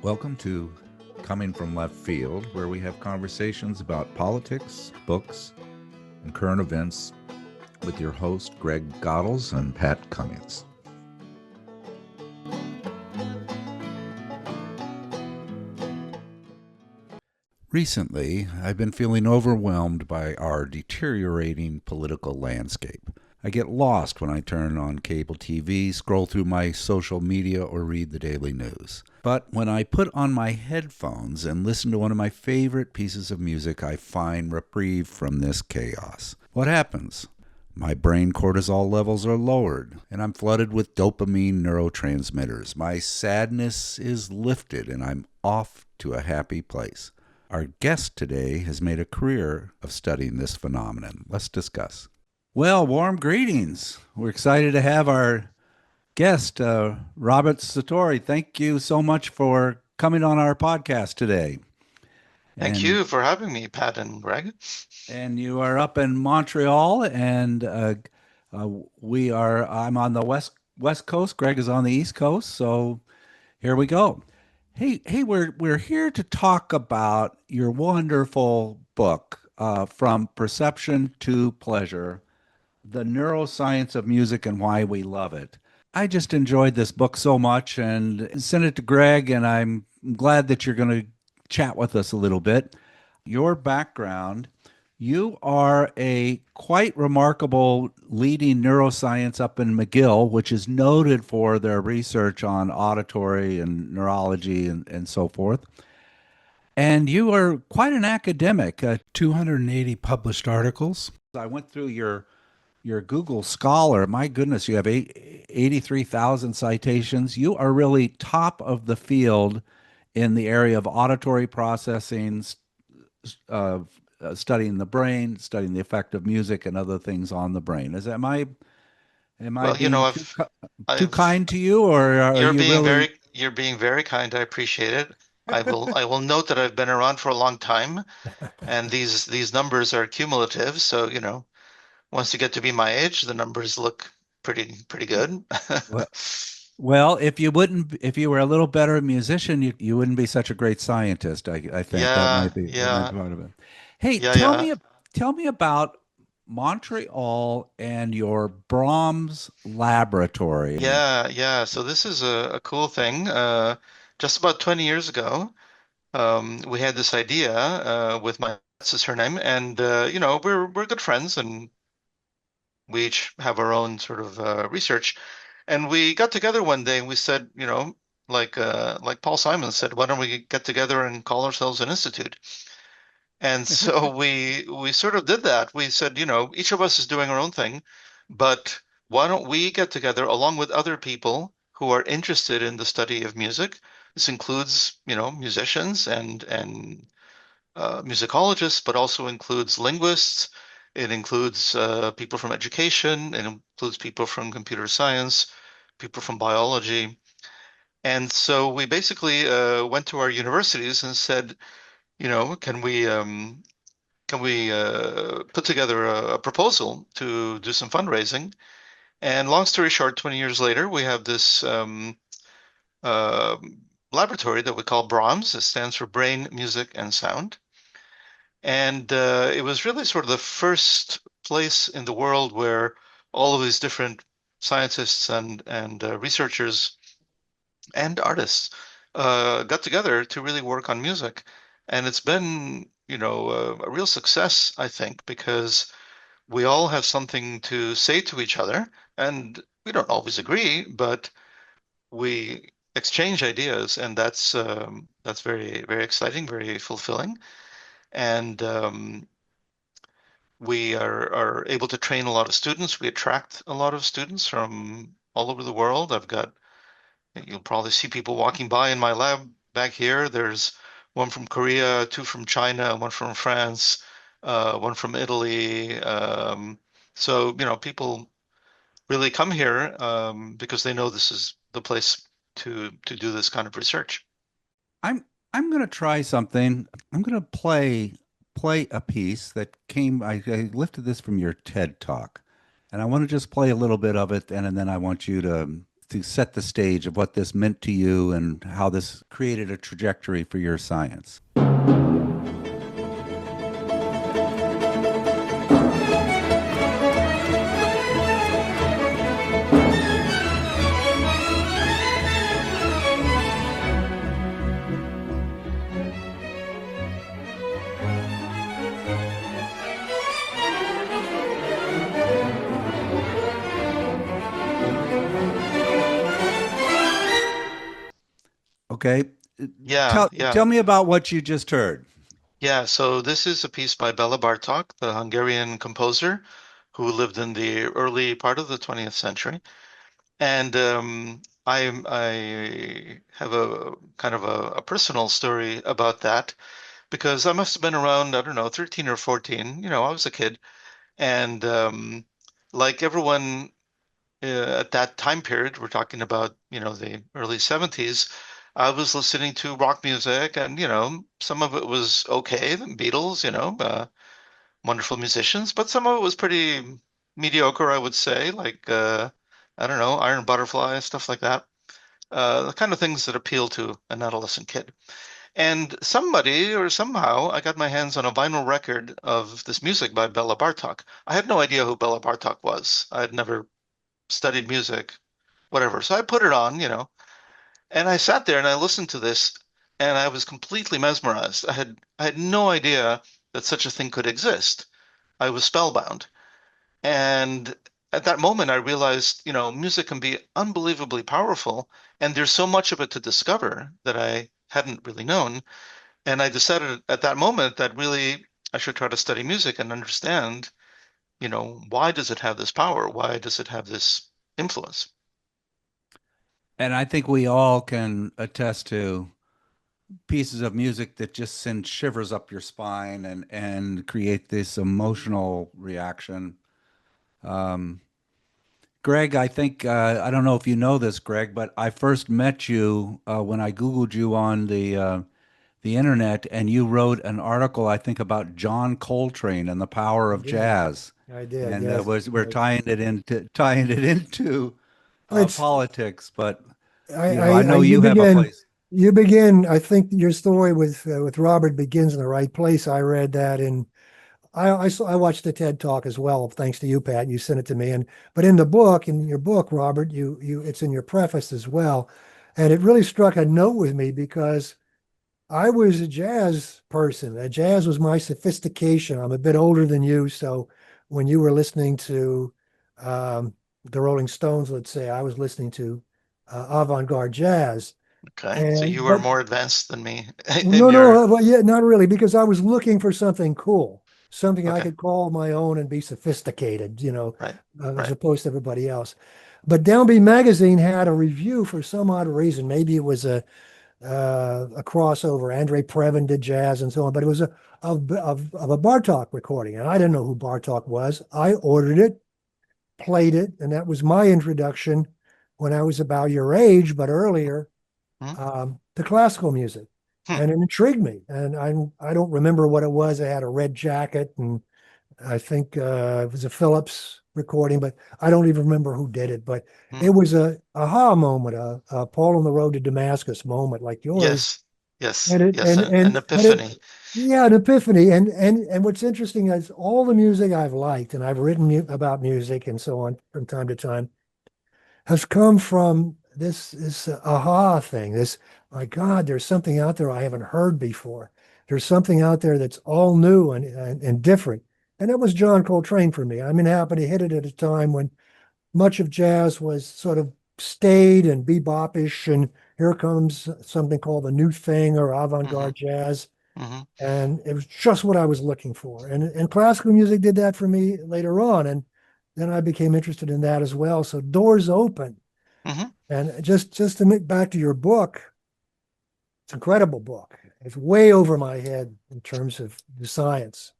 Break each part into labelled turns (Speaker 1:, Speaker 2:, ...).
Speaker 1: Welcome to Coming from Left Field, where we have conversations about politics, books, and current events with your host, Greg Godels and Pat Cummings. Recently, I've been feeling overwhelmed by our deteriorating political landscape. I get lost when I turn on cable TV, scroll through my social media, or read the daily news. But when I put on my headphones and listen to one of my favorite pieces of music, I find reprieve from this chaos. What happens? My brain cortisol levels are lowered, and I'm flooded with dopamine neurotransmitters. My sadness is lifted, and I'm off to a happy place. Our guest today has made a career of studying this phenomenon. Let's discuss. Well, warm greetings. We're excited to have our guest, Robert Zatorre. Thank you so much for coming on our podcast today.
Speaker 2: Thank you for having me, Pat and Greg.
Speaker 1: And you are up in Montreal, and I'm on the west coast. Greg is on the East Coast. So here we go. Hey, we're here to talk about your wonderful book, From Perception to Pleasure: The Neuroscience of Music and Why We Love It. I just enjoyed this book so much and sent it to Greg, and I'm glad that you're going to chat with us a little bit. Your background: you are a quite remarkable leading neuroscience up in McGill, which is noted for their research on auditory and neurology and so forth. And you are quite an academic, 280 published articles. I went through your Google Scholar. My goodness, you have 83,000 citations. You are really top of the field in the area of auditory processing, uh, studying the brain, studying the effect of music and other things on the brain. Am I
Speaker 2: Well, you
Speaker 1: being
Speaker 2: know,
Speaker 1: too
Speaker 2: I've
Speaker 1: kind to you, or are
Speaker 2: you're
Speaker 1: you
Speaker 2: being
Speaker 1: really?
Speaker 2: very kind. I appreciate it. I will note that I've been around for a long time, and these numbers are cumulative. So, once you get to be my age, the numbers look pretty good.
Speaker 1: Well, well, if you were a little better musician, you wouldn't be such a great scientist. I think
Speaker 2: Yeah,
Speaker 1: that might
Speaker 2: yeah,
Speaker 1: be part of it. Hey,
Speaker 2: yeah, yeah.
Speaker 1: tell me about Montreal and your Brahms laboratory.
Speaker 2: Yeah, yeah. So this is a cool thing. Just about 20 years ago, we had this idea with my is her name, and we're good friends, and we each have our own sort of research. And we got together one day and we said, like Paul Simon said, why don't we get together and call ourselves an institute? And so we sort of did that. We said, each of us is doing our own thing, but why don't we get together along with other people who are interested in the study of music? This includes, musicians and musicologists, but also includes linguists. It includes people from education. It includes people from computer science, people from biology. And so we basically went to our universities and said, can we put together a proposal to do some fundraising? And long story short, 20 years later, we have this uh, laboratory that we call Brahms. It stands for Brain, Music, and Sound. And it was really sort of the first place in the world where all of these different scientists and researchers and artists got together to really work on music. And it's been, a real success, I think, because we all have something to say to each other, and we don't always agree, but we exchange ideas, and that's very, very exciting, very fulfilling. And we are able to train a lot of students. We attract a lot of students from all over the world. You'll probably see people walking by in my lab back here. There's one from Korea, two from China, one from France, one from Italy. So, people really come here because they know this is the place to do this kind of research.
Speaker 1: I'm going to try something. I'm going to play a piece that came. I lifted this from your TED talk, and I want to just play a little bit of it, and then I want you to to set the stage of what this meant to you and how this created a trajectory for your science. Okay.
Speaker 2: Yeah,
Speaker 1: Tell
Speaker 2: yeah.
Speaker 1: me about what you just heard.
Speaker 2: Yeah, so this is a piece by Bela Bartok, the Hungarian composer who lived in the early part of the 20th century. And I have a kind of a personal story about that because I must have been around, I don't know, 13 or 14. I was a kid. And like everyone at that time period, we're talking about, the early 70s, I was listening to rock music and, some of it was okay, the Beatles, wonderful musicians, but some of it was pretty mediocre, I would say, like, I don't know, Iron Butterfly, stuff like that. The kind of things that appeal to an adolescent kid. And somebody or somehow I got my hands on a vinyl record of this music by Bela Bartok. I had no idea who Bela Bartok was. I had never studied music, whatever. So I put it on, and I sat there and I listened to this and I was completely mesmerized. I had no idea that such a thing could exist. I was spellbound. And at that moment I realized, music can be unbelievably powerful and there's so much of it to discover that I hadn't really known. And I decided at that moment that really I should try to study music and understand, why does it have this power? Why does it have this influence?
Speaker 1: And I think we all can attest to pieces of music that just send shivers up your spine and create this emotional reaction. Um, Greg, I think I don't know if you know this, Greg, but I first met you when I Googled you on the internet, and you wrote an article, I think, about John Coltrane and the power
Speaker 3: I
Speaker 1: of
Speaker 3: did.
Speaker 1: jazz,
Speaker 3: I did.
Speaker 1: and
Speaker 3: Yes.
Speaker 1: was we're
Speaker 3: Yes.
Speaker 1: tying it into
Speaker 3: It's
Speaker 1: politics. But
Speaker 3: I
Speaker 1: I know
Speaker 3: you
Speaker 1: you have a
Speaker 3: begin
Speaker 1: place.
Speaker 3: you begin. I think your story with Robert begins in the right place. I read that in I watched the TED Talk as well, thanks to you, Pat. You sent it to me, and but in the book, in your book, Robert, you it's in your preface as well, and it really struck a note with me because I was a jazz person. Jazz was my sophistication. I'm a bit older than you, so when you were listening to the Rolling Stones, let's say, I was listening to avant-garde jazz.
Speaker 2: Okay. So you
Speaker 3: And
Speaker 2: were
Speaker 3: but
Speaker 2: more advanced than me in
Speaker 3: no,
Speaker 2: your,
Speaker 3: no, well, yeah, not really, because I was looking for something cool, something I
Speaker 2: okay.
Speaker 3: could call my own and be sophisticated,
Speaker 2: Right.
Speaker 3: as
Speaker 2: Right.
Speaker 3: opposed to everybody else. But Downbeat Magazine had a review for some odd reason. Maybe it was a crossover. Andre Previn did jazz and so on, but it was of a Bartok recording, and I didn't know who Bartok was. I ordered it, played it, and that was my introduction when I was about your age, but earlier,
Speaker 2: Hmm.
Speaker 3: to classical music,
Speaker 2: Hmm.
Speaker 3: and it intrigued me. And I don't remember what it was. I had a red jacket, and I think it was a Phillips recording, but I don't even remember who did it. But
Speaker 2: Hmm.
Speaker 3: it was a aha moment, a Paul on the Road to Damascus moment like yours.
Speaker 2: Yes. Yes.
Speaker 3: And it
Speaker 2: Yes. An
Speaker 3: but it
Speaker 2: epiphany.
Speaker 3: yeah, an epiphany. And what's interesting is all the music I've liked, and I've written about music and so on from time to time, has come from this aha thing. This, my God, there's something out there I haven't heard before. There's something out there that's all new and different. And that was John Coltrane for me. I mean, happened to hit it at a time when much of jazz was sort of staid and bebopish, and here comes something called the new thing or
Speaker 2: Hmm.
Speaker 3: avant-garde jazz.
Speaker 2: Hmm.
Speaker 3: And it was just what I was looking for. And classical music did that for me later on. And then I became interested in that as well. So doors open.
Speaker 2: Hmm.
Speaker 3: And just to make back to your book, it's an incredible book. It's way over my head in terms of the science.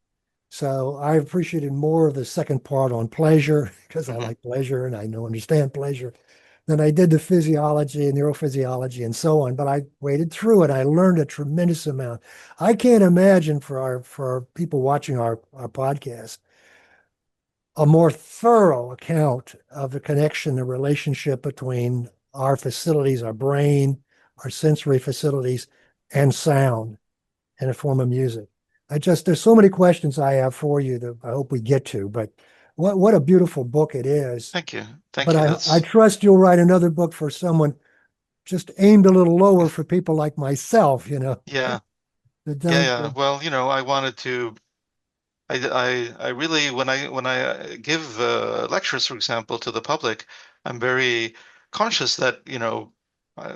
Speaker 3: So I appreciated more of the second part on pleasure because I
Speaker 2: Hmm.
Speaker 3: like pleasure and I know understand pleasure than I did the physiology and neurophysiology and so on. But I waded through it. I learned a tremendous amount. I can't imagine for our people watching our podcast a more thorough account of the connection, the relationship between our facilities, our brain, our sensory facilities, and sound in a form of music. There's so many questions I have for you that I hope we get to, but what a beautiful book it is.
Speaker 2: Thank you. Thank
Speaker 3: But
Speaker 2: you.
Speaker 3: I trust you'll write another book for someone just aimed a little lower for people like myself,
Speaker 2: Yeah.
Speaker 3: that
Speaker 2: Yeah,
Speaker 3: don't,
Speaker 2: yeah. Well, I wanted to I really when I give lectures, for example, to the public, I'm very conscious that,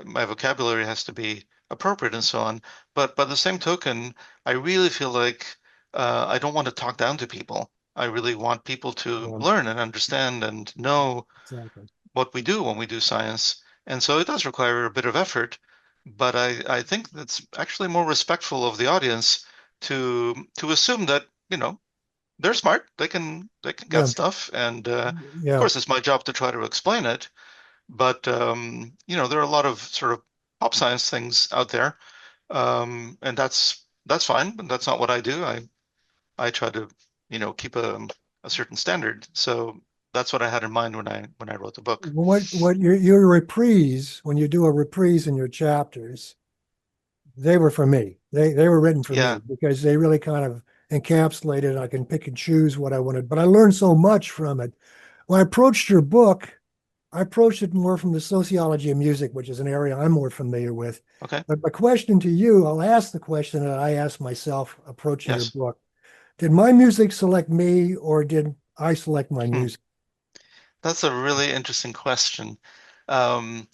Speaker 2: my vocabulary has to be appropriate and so on. But by the same token, I really feel like I don't want to talk down to people. I really want people to learn and understand and know
Speaker 3: exactly.
Speaker 2: what we do when we do science. And so it does require a bit of effort, but I think that's actually more respectful of the audience to assume that, they're smart. They can get
Speaker 3: Yeah,
Speaker 2: stuff, and of
Speaker 3: yeah.
Speaker 2: course, it's my job to try to explain it. But there are a lot of sort of pop science things out there, and that's fine. But that's not what I do. I try to keep a certain standard. So that's what I had in mind when I wrote the book.
Speaker 3: What your reprise, when you do a reprise in your chapters, they were for me. They were written for
Speaker 2: Yeah.
Speaker 3: me because they really kind of encapsulated. I can pick and choose what I wanted, but I learned so much from it. When I approached your book, I approached it more from the sociology of music, which is an area I'm more familiar with.
Speaker 2: Okay.
Speaker 3: But my question to you, I'll ask the question that I asked myself approaching your
Speaker 2: Yes.
Speaker 3: book. Did my music select me or did I select my
Speaker 2: Hmm.
Speaker 3: music?
Speaker 2: That's a really interesting question. Um,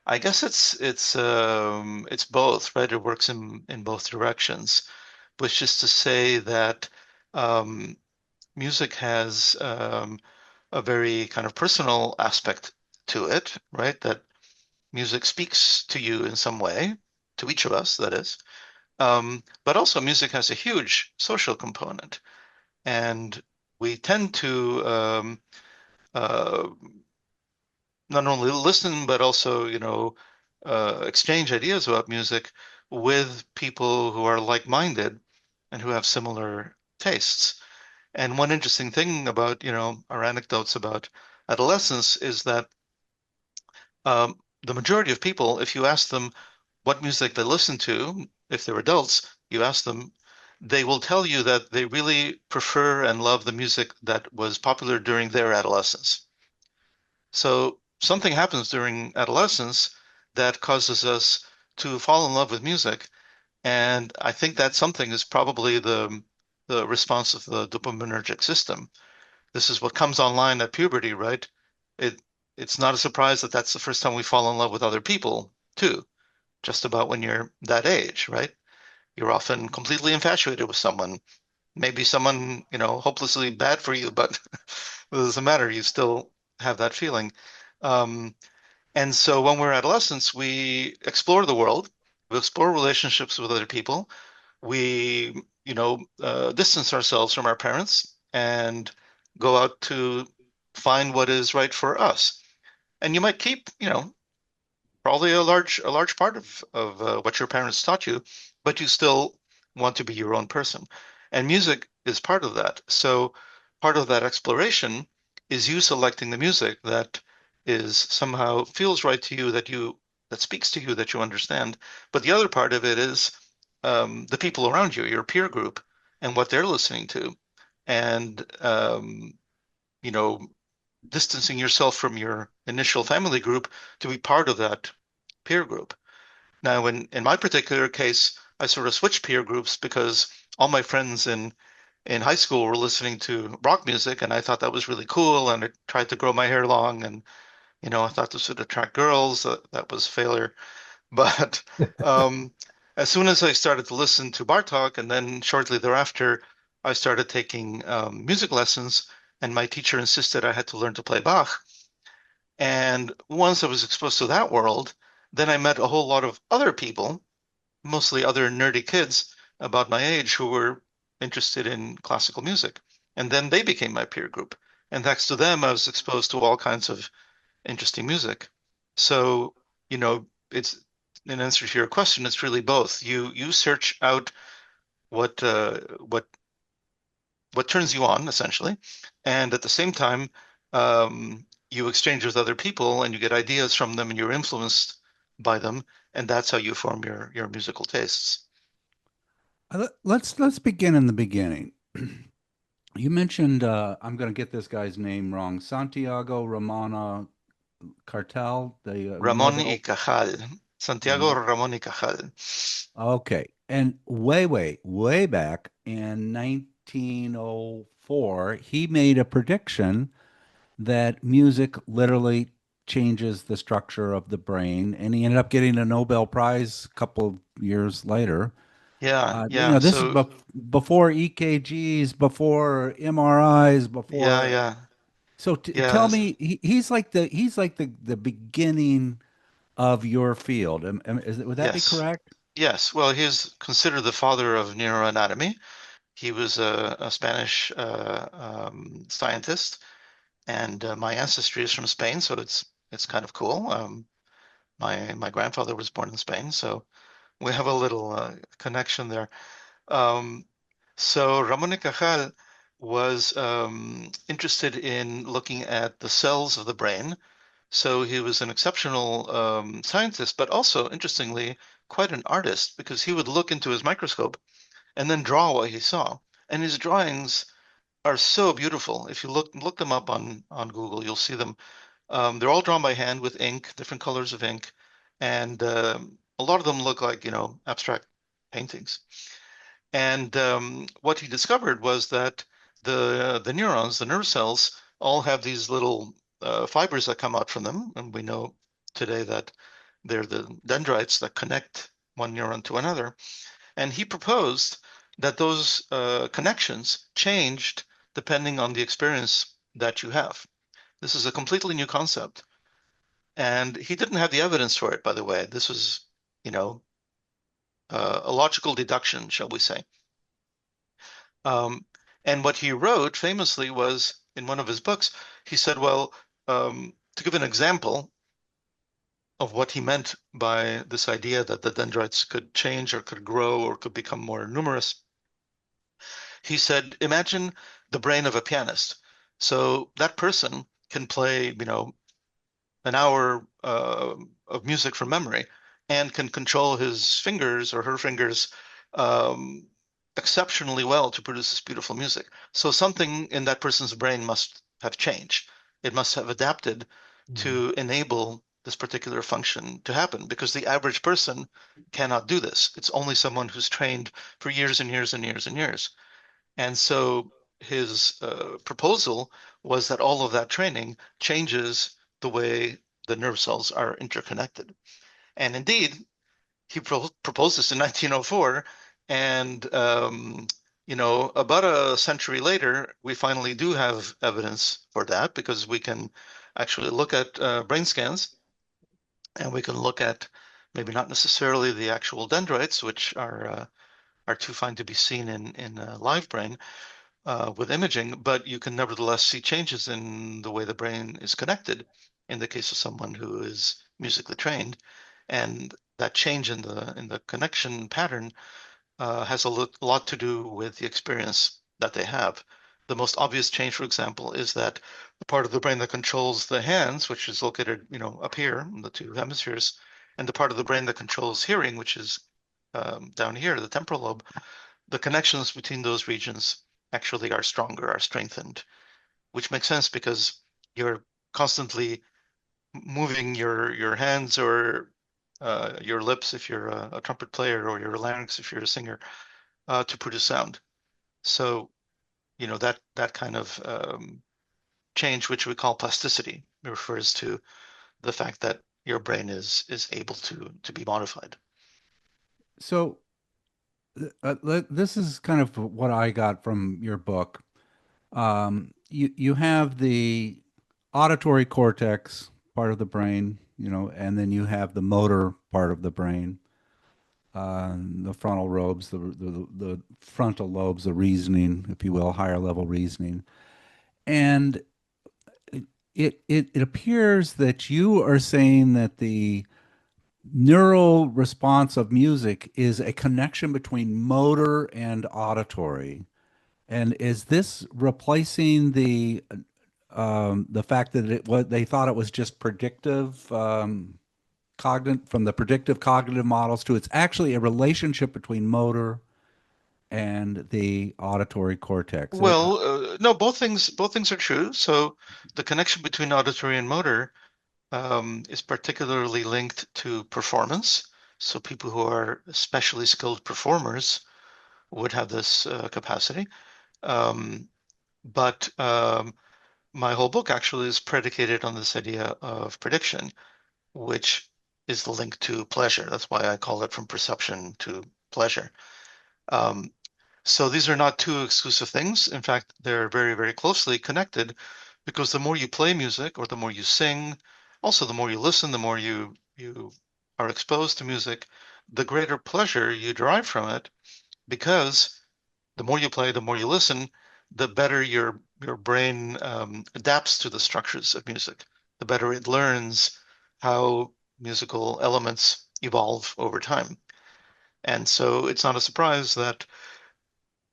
Speaker 2: I guess it's both, right? It works in both directions, which is to say that um, music has a very kind of personal aspect to it, right? That music speaks to you in some way, to each of us, that is. But also, music has a huge social component, and we tend to uh, not only listen but also, exchange ideas about music with people who are like-minded and who have similar tastes. And one interesting thing about, our anecdotes about adolescence is that the majority of people, if you ask them what music they listen to, if they're adults, you ask them, they will tell you that they really prefer and love the music that was popular during their adolescence. So something happens during adolescence that causes us to fall in love with music. And I think that something is probably the response of the dopaminergic system. This is what comes online at puberty, right? It it's not a surprise that that's the first time we fall in love with other people, too, just about when you're that age, right? You're often completely infatuated with someone, maybe someone, hopelessly bad for you, but it doesn't matter. You still have that feeling. Um, and so when we're adolescents, we explore the world, we explore relationships with other people, we, distance ourselves from our parents and go out to find what is right for us. And you might keep, probably a large part of what your parents taught you, but you still want to be your own person. And music is part of that. So part of that exploration is you selecting the music that is somehow feels right to you, that speaks to you, that you understand. But the other part of it is the people around you, your peer group, and what they're listening to, and you know, distancing yourself from your initial family group to be part of that peer group. Now, in my particular case, I sort of switched peer groups because all my friends in high school were listening to rock music, and I thought that was really cool. And I tried to grow my hair long, and I thought this would attract girls. That was a failure. But um, as soon as I started to listen to Bartok, and then shortly thereafter, I started taking music lessons, and my teacher insisted I had to learn to play Bach. And once I was exposed to that world, then I met a whole lot of other people, mostly other nerdy kids about my age who were interested in classical music. And then they became my peer group. And thanks to them, I was exposed to all kinds of interesting music. So, it's in answer to your question, it's really both. You search out what uh, what what turns you on, essentially, and at the same time, um, you exchange with other people and you get ideas from them and you're influenced by them, and that's how you form your musical tastes.
Speaker 1: Let's begin in the beginning. You mentioned I'm going to get this guy's name wrong. Santiago Ramona Cartel, the
Speaker 2: Ramón y
Speaker 1: Nobel.
Speaker 2: Cajal, Santiago Ramón y Cajal.
Speaker 1: Okay. And way back in 1904, he made a prediction that music literally changes the structure of the brain, and he ended up getting a Nobel Prize a couple of years later.
Speaker 2: Yeah,
Speaker 1: You
Speaker 2: yeah.
Speaker 1: know, this is
Speaker 2: So
Speaker 1: before EKGs, before MRIs,
Speaker 2: yeah,
Speaker 1: before.
Speaker 2: yeah,
Speaker 1: So tell
Speaker 2: yeah.
Speaker 1: me, he's like the beginning of your field. Would that be
Speaker 2: Yes.
Speaker 1: correct?
Speaker 2: Yes. Well, he's considered the father of neuroanatomy. He was a Spanish scientist, and my ancestry is from Spain, so it's kind of cool. My grandfather was born in Spain, so we have a little connection there. Um, so Ramón y Cajal was interested in looking at the cells of the brain. So he was an exceptional scientist, but also, interestingly, quite an artist because he would look into his microscope and then draw what he saw. And his drawings are so beautiful. If you look them up on Google, you'll see them. They're all drawn by hand with ink, different colors of ink, and a lot of them look like, abstract paintings. And what he discovered was that the neurons, the nerve cells, all have these little fibers that come out from them, and we know today that they're the dendrites that connect one neuron to another. And he proposed that those connections changed depending on the experience that you have. This is a completely new concept. And he didn't have the evidence for it, by the way. This was, you know, a logical deduction, shall we say. Um, and what he wrote famously was in one of his books, he said, well, to give an example of what he meant by this idea that the dendrites could change or could grow or could become more numerous, he said, imagine the brain of a pianist. So that person can play, an hour of music from memory and can control his fingers or her fingers um, exceptionally well to produce this beautiful music. So something in that person's brain must have changed. It must have adapted
Speaker 3: Mhm.
Speaker 2: to enable this particular function to happen because the average person cannot do this. It's only someone who's trained for years and years and years and years. And so his proposal was that all of that training changes the way the nerve cells are interconnected. And indeed, he proposed this in 1904. And, about a century later, we finally do have evidence for that because we can actually look at brain scans and we can look at maybe not necessarily the actual dendrites, which are too fine to be seen in a live brain, with imaging, but you can nevertheless see changes in the way the brain is connected in the case of someone who is musically trained. And that change in the connection pattern has a lot to do with the experience that they have. The most obvious change, for example, is that the part of the brain that controls the hands, which is located, up here in the two hemispheres, and the part of the brain that controls hearing, which is down here, the temporal lobe, the connections between those regions actually are stronger, are strengthened, which makes sense because you're constantly moving your hands or your lips if you're a trumpet player or your larynx if you're a singer to produce sound. So, that kind of change, which we call plasticity, refers to the fact that your brain is able to be modified.
Speaker 1: So this is kind of what I got from your book. You have the auditory cortex part of the brain, and then you have the motor part of the brain, the frontal lobes, the frontal lobes, the reasoning, if you will, higher level reasoning. And it appears that you are saying that the neural response of music is a connection between motor and auditory. And is this replacing the the fact that they thought it was just predictive cognitive from the predictive cognitive models to it's actually a relationship between motor and the auditory cortex.
Speaker 2: Well, no, both things are true. So the connection between auditory and motor is particularly linked to performance. So people who are especially skilled performers would have this capacity. Um, but my whole book actually is predicated on this idea of prediction, which is the link to pleasure. That's why I call it from perception to pleasure. Um, so these are not two exclusive things. In fact, they're very, very closely connected because the more you play music or the more you sing, also the more you listen, the more you are exposed to music, the greater pleasure you derive from it because the more you play, the more you listen, the better your brain adapts to the structures of music, the better it learns how musical elements evolve over time. And so it's not a surprise that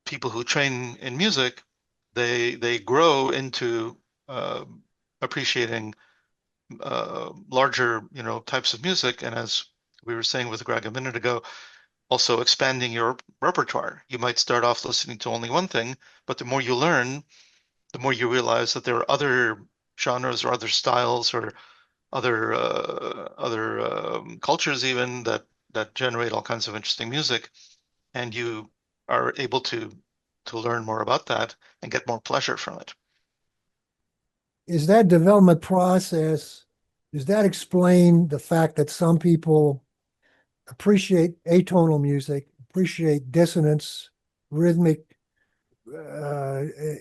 Speaker 2: people who train in music, they grow into uh, appreciating larger, types of music. And as we were saying with Greg a minute ago, also expanding your repertoire. You might start off listening to only one thing, but the more you learn, the more you realize that there are other genres or other styles or other cultures even that generate all kinds of interesting music, and you are able to learn more about that and get more pleasure from it.
Speaker 3: Is that development process, does that explain the fact that some people appreciate atonal music, appreciate dissonance, rhythmic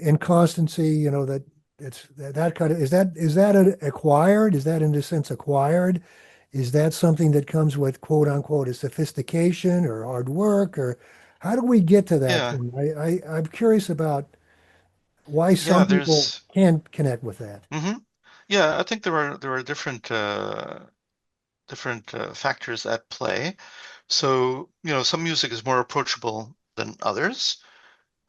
Speaker 3: inconstancy, that it's that kind of, is that acquired? Is that in a sense acquired? Is that something that comes with quote unquote a sophistication or hard work, or how do we get to that
Speaker 2: Yeah,
Speaker 3: point? I'm curious about why
Speaker 2: yeah.
Speaker 3: some people
Speaker 2: There's,
Speaker 3: can connect with that.
Speaker 2: hmm Yeah, I think there are different factors at play. So, some music is more approachable than others.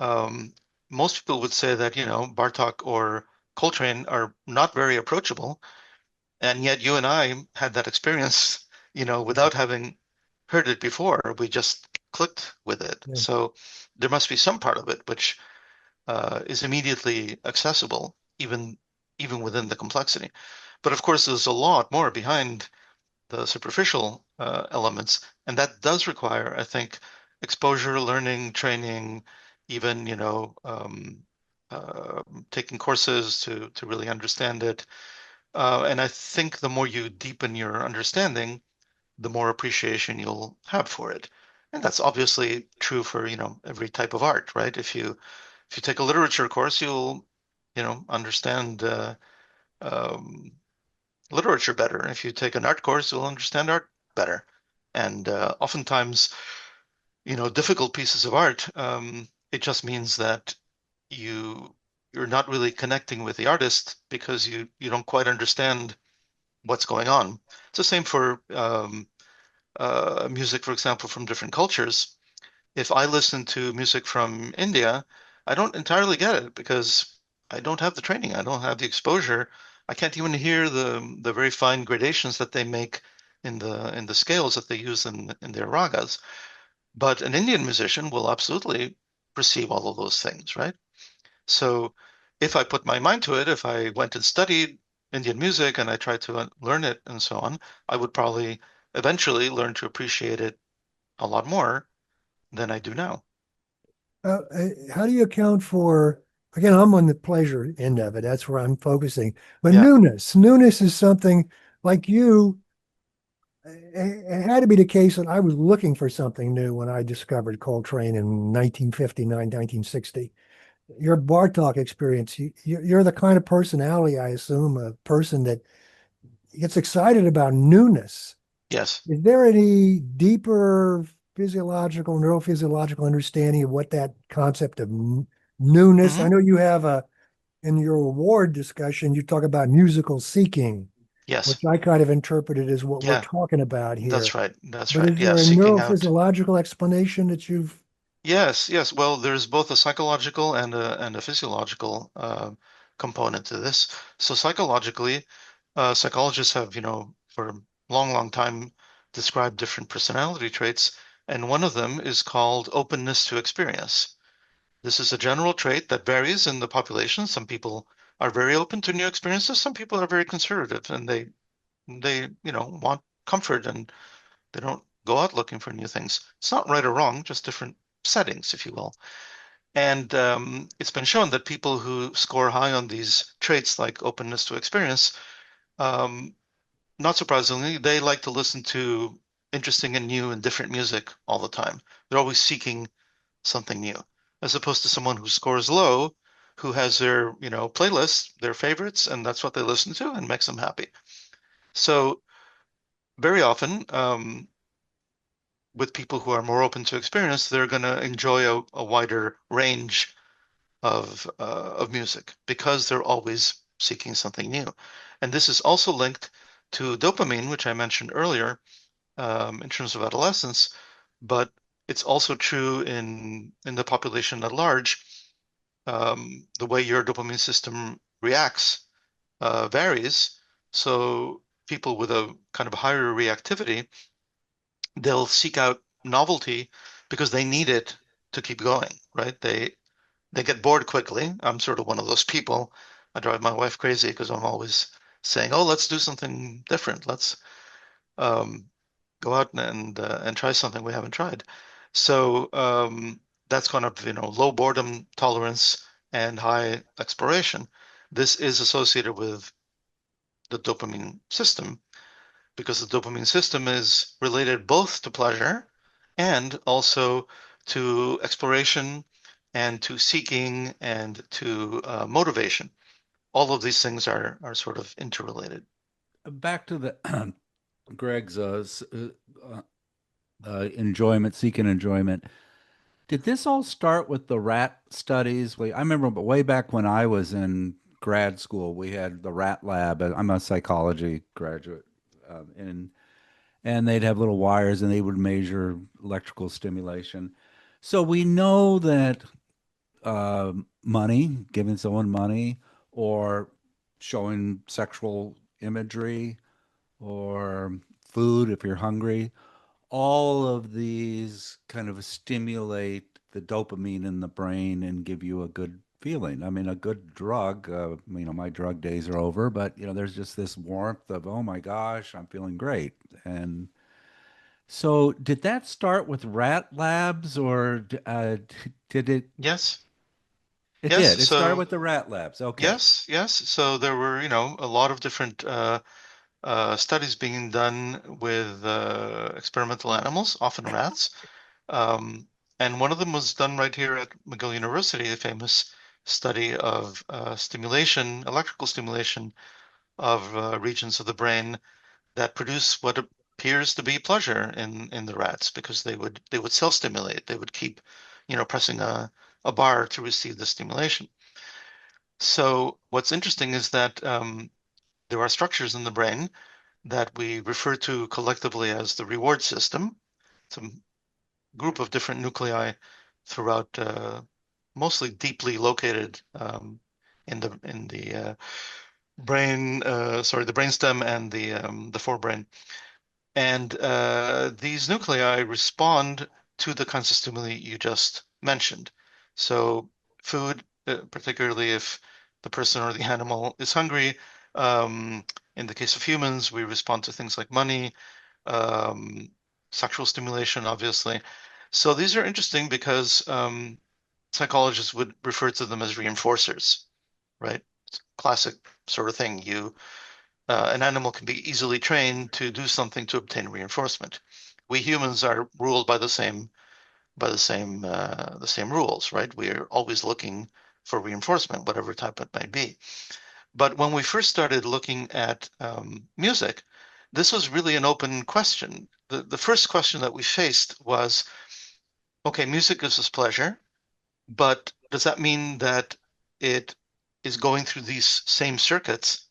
Speaker 2: Um, Most people would say that, Bartok or Coltrane are not very approachable, and yet you and I had that experience, without having heard it before. We just clicked with it.
Speaker 3: Yeah.
Speaker 2: So there must be some part of it which is immediately accessible, even within the complexity. But of course, there's a lot more behind the superficial elements, and that does require, I think, exposure, learning, training, even taking courses to really understand it. And I think the more you deepen your understanding, the more appreciation you'll have for it. And that's obviously true for, every type of art, right? If you take a literature course, you'll, understand um, literature better. If you take an art course, you'll understand art better. And oftentimes, difficult pieces of art, it just means that you you're not really connecting with the artist because you don't quite understand what's going on. It's the same for music, for example, from different cultures. If I listen to music from India, I don't entirely get it because I don't have the training, I don't have the exposure. I can't even hear the very fine gradations that they make in the scales that they use in their ragas. But an Indian musician will absolutely perceive all of those things, right? So if I put my mind to it, if I went and studied Indian music and I tried to learn it and so on, I would probably eventually learn to appreciate it a lot more than I do now.
Speaker 3: How do you account for, again, I'm on the pleasure end of it. That's where I'm focusing. But
Speaker 2: Yeah.
Speaker 3: newness is something like you, it had to be the case that I was looking for something new when I discovered Coltrane in 1959, 1960. Your Bartok experience, you're the kind of personality, I assume, a person that gets excited about newness.
Speaker 2: Yes.
Speaker 3: Is there any deeper physiological, neurophysiological understanding of what that concept of newness? I
Speaker 2: Hmm.
Speaker 3: know you have in your award discussion, you talk about musical seeking, which
Speaker 2: Yes.
Speaker 3: I kind of interpreted as what we're
Speaker 2: Yeah.
Speaker 3: talking about here.
Speaker 2: That's right. That's
Speaker 3: But
Speaker 2: right.
Speaker 3: is
Speaker 2: Yeah.
Speaker 3: there a
Speaker 2: Seeking out.
Speaker 3: neurophysiological explanation that you've?
Speaker 2: Yes. Yes. Well, there's both a psychological and a physiological component to this. So psychologically, psychologists have, for a long, long time described different personality traits, and one of them is called openness to experience. This is a general trait that varies in the population. Some people are very open to new experiences. Some people are very conservative and they want comfort and they don't go out looking for new things. It's not right or wrong, just different settings, if you will. And it's been shown that people who score high on these traits, like openness to experience, um, not surprisingly, they like to listen to interesting and new and different music all the time. They're always seeking something new, as opposed to someone who scores low, who has their, playlist, their favorites, and that's what they listen to and makes them happy. So very often, with people who are more open to experience, they're going to enjoy a wider range of music because they're always seeking something new. And this is also linked to dopamine, which I mentioned earlier, in terms of adolescence, but it's also true in the population at large. The way your dopamine system reacts varies. So people with a kind of higher reactivity, they'll seek out novelty because they need it to keep going, right? They get bored quickly. I'm sort of one of those people. I drive my wife crazy because I'm always saying, "Oh, let's do something different. Let's um, go out and try something we haven't tried." So that's kind of low boredom tolerance and high exploration. This is associated with the dopamine system because the dopamine system is related both to pleasure and also to exploration and to seeking and to motivation. All of these things are sort of interrelated.
Speaker 1: Back to the Greg's enjoyment, seeking enjoyment. Did this all start with the rat studies? I remember way back when I was in grad school, we had the rat lab. I'm a psychology graduate, and they'd have little wires and they would measure electrical stimulation. So we know that money, giving someone money, or showing sexual imagery, or food if you're hungry, all of these kind of stimulate the dopamine in the brain and give you a good feeling. I mean, a good drug, my drug days are over, but there's just this warmth of, oh my gosh, I'm feeling great. And so did that start with rat labs or did it?
Speaker 2: Yes,
Speaker 1: It
Speaker 2: yes.
Speaker 1: did. It started
Speaker 2: So
Speaker 1: with the rat labs. Okay.
Speaker 2: yes. So there were, a lot of different studies being done with experimental animals, often rats. Um, and one of them was done right here at McGill University, a famous study of stimulation, electrical stimulation of regions of the brain that produce what appears to be pleasure in the rats because they would self-stimulate. They would keep, pressing a bar to receive the stimulation. So what's interesting is that there are structures in the brain that we refer to collectively as the reward system. It's a group of different nuclei throughout, mostly deeply located in the brain, the brainstem and the forebrain. And these nuclei respond to the kinds of stimuli you just mentioned. So food, particularly if the person or the animal is hungry. Um, in the case of humans, we respond to things like money, um, sexual stimulation, obviously. So these are interesting because psychologists would refer to them as reinforcers, right? Classic sort of thing. An animal can be easily trained to do something to obtain reinforcement. We humans are ruled by the same rules, right? We're always looking for reinforcement, whatever type it might be. But when we first started looking at music, this was really an open question. The first question that we faced was, okay, music gives us pleasure, but does that mean that it is going through these same circuits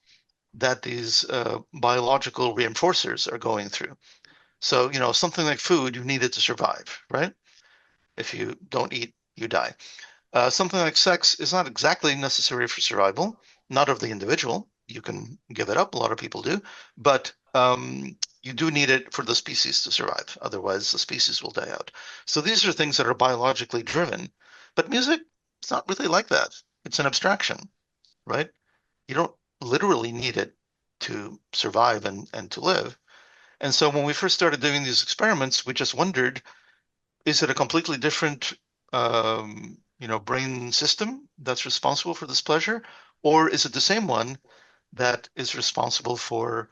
Speaker 2: that these biological reinforcers are going through? So, something like food, you need it to survive, right? If you don't eat, you die. Something like sex is not exactly necessary for survival, not of the individual. You can give it up. A lot of people do, but you do need it for the species to survive. Otherwise, the species will die out. So these are things that are biologically driven. But music, it's not really like that. It's an abstraction, right? You don't literally need it to survive and to live. And so when we first started doing these experiments, we just wondered, is it a completely different brain system that's responsible for this pleasure? Or is it the same one that is responsible for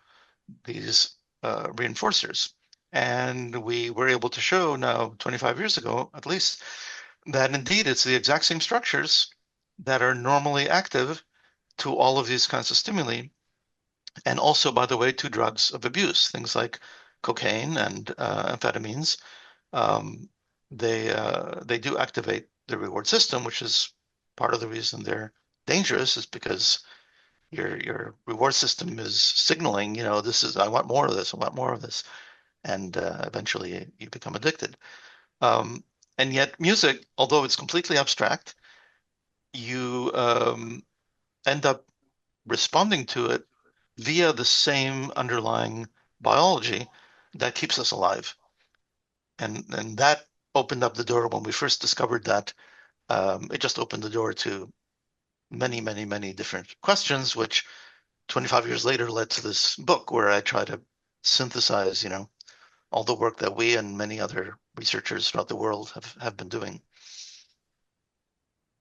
Speaker 2: these reinforcers? And we were able to show now, 25 years ago at least, that indeed it's the exact same structures that are normally active to all of these kinds of stimuli. And also, by the way, to drugs of abuse, things like cocaine and amphetamines. Um, they do activate the reward system, which is part of the reason they're dangerous, is because your reward system is signaling, this is, I want more of this, I want more of this, and eventually you become addicted. Um, and yet, music, although it's completely abstract, you end up responding to it via the same underlying biology that keeps us alive. And that opened up the door when we first discovered that. It just opened the door to many, many, many different questions, which 25 years later led to this book where I try to synthesize, all the work that we and many other researchers throughout the world have been doing.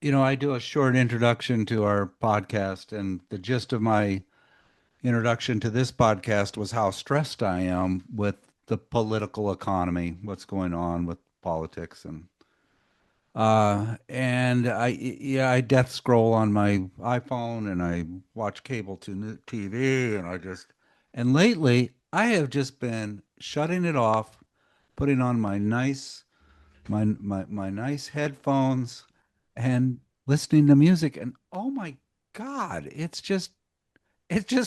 Speaker 1: I do a short introduction to our podcast, and the gist of my introduction to this podcast was how stressed I am with the political economy, what's going on with politics, and I death scroll on my iPhone, and I watch cable to TV, and lately I have just been shutting it off, putting on my nice headphones, and listening to music, and oh my God, it's just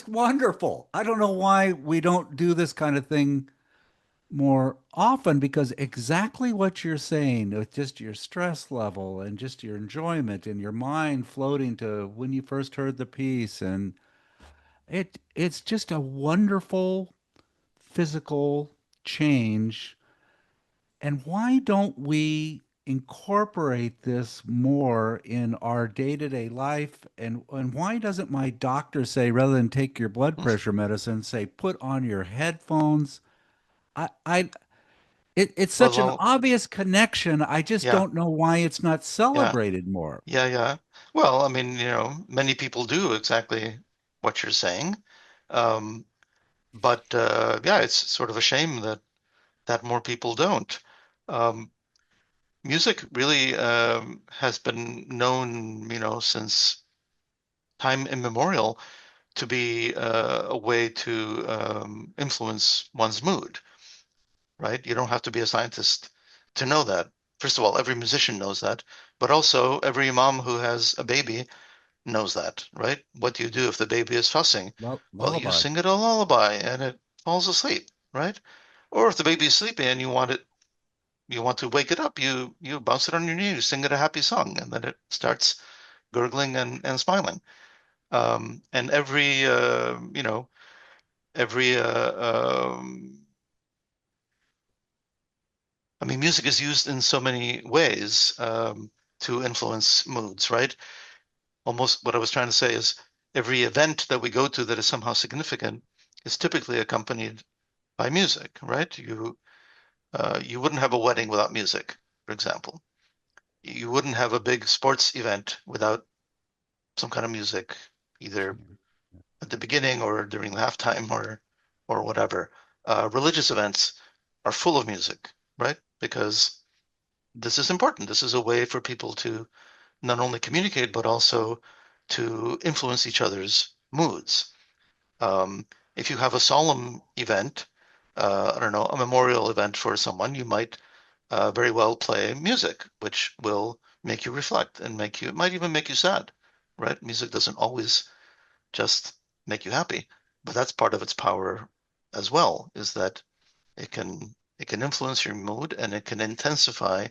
Speaker 1: wonderful. I don't know why we don't do this kind of thing more often, because exactly what you're saying with just your stress level and just your enjoyment and your mind floating to when you first heard the piece, and it's just a wonderful physical change. And why don't we incorporate this more in our day-to-day life? And why doesn't my doctor say, rather than take your blood pressure medicine, say, put on your headphones? I it's such an
Speaker 2: Well,
Speaker 1: obvious connection. I just
Speaker 2: yeah,
Speaker 1: don't know why it's not
Speaker 2: yeah,
Speaker 1: celebrated more.
Speaker 2: yeah, yeah. Well, I mean, many people do exactly what you're saying. Um, but yeah, it's sort of a shame that more people don't. Um, Music really has been known, since time immemorial to be a way to influence one's mood, right? You don't have to be a scientist to know that. First of all, every musician knows that, but also every mom who has a baby knows that, right? What do you do if the baby is fussing? Well, you
Speaker 1: Lullaby.
Speaker 2: sing it a lullaby and it falls asleep, right? Or if the baby is sleeping and you want to wake it up, you bounce it on your knee, you sing it a happy song, and then it starts gurgling and smiling. And every I mean, music is used in so many ways to influence moods, right? Almost what I was trying to say is every event that we go to that is somehow significant is typically accompanied by music, right? You wouldn't have a wedding without music, for example. You wouldn't have a big sports event without some kind of music, either at the beginning or during the halftime or whatever. Religious events are full of music, right? Because this is important. This is a way for people to not only communicate but also to influence each other's moods. If you have a solemn event, I don't know, a memorial event for someone, you might very well play music, which will make you reflect and it might even make you sad, right? Music doesn't always just make you happy, but that's part of its power as well, is that it can influence your mood and it can intensify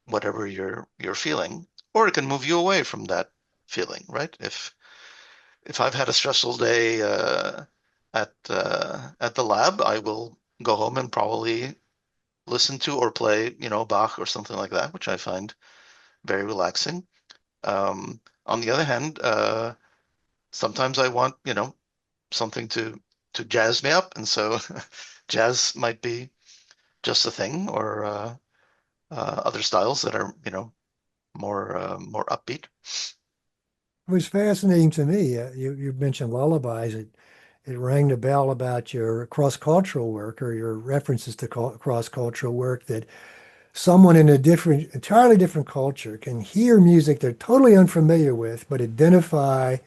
Speaker 2: whatever you're feeling, or it can move you away from that feeling, right? if I've had a stressful day at the lab, I will go home and probably listen to or play, Bach or something like that, which I find very relaxing. On the other hand, sometimes I want, something to jazz me up, and so jazz might be just a thing, or other styles that are, more upbeat.
Speaker 3: It was fascinating to me. You mentioned lullabies. It rang the bell about your cross-cultural work or your references to cross-cultural work that someone in a entirely different culture can hear music they're totally unfamiliar with, but identify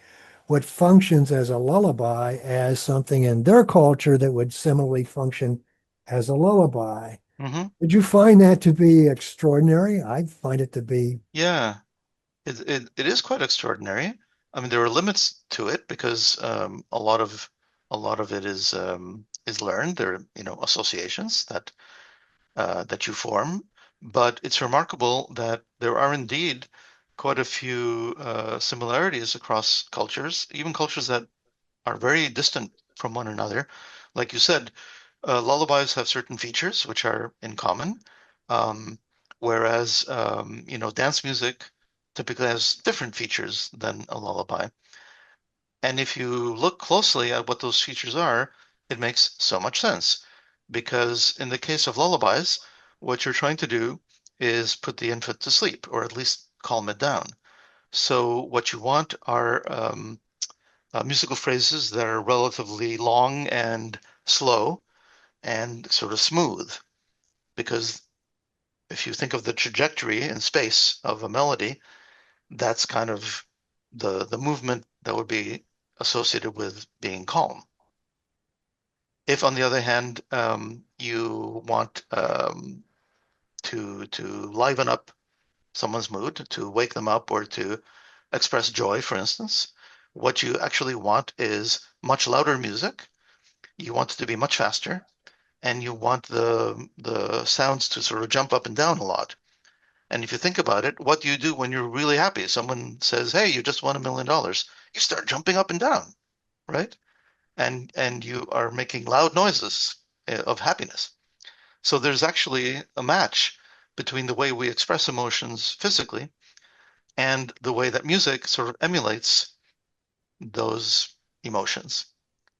Speaker 3: what functions as a lullaby as something in their culture that would similarly function as a lullaby.
Speaker 2: Hmm.
Speaker 3: Did you find that to be extraordinary? I find it to be.
Speaker 2: Yeah, it is quite extraordinary. I mean, there are limits to it because a lot of it is learned. There are, associations that you form, but it's remarkable that there are indeed quite a few similarities across cultures, even cultures that are very distant from one another. Like you said, lullabies have certain features which are in common, um, whereas dance music typically has different features than a lullaby. And if you look closely at what those features are, it makes so much sense. Because in the case of lullabies, what you're trying to do is put the infant to sleep, or at least calm it down. So what you want are musical phrases that are relatively long and slow and sort of smooth. Because if you think of the trajectory in space of a melody, that's kind of the movement that would be associated with being calm. If, on the other hand, you want to liven up someone's mood, to wake them up, or to express joy, for instance, what you actually want is much louder music. You want it to be much faster, and you want the sounds to sort of jump up and down a lot. And if you think about it, what do you do when you're really happy? Someone says, "Hey, you just won $1 million." You start jumping up and down, right? And you are making loud noises of happiness. So there's actually a match between the way we express emotions physically and the way that music sort of emulates those emotions.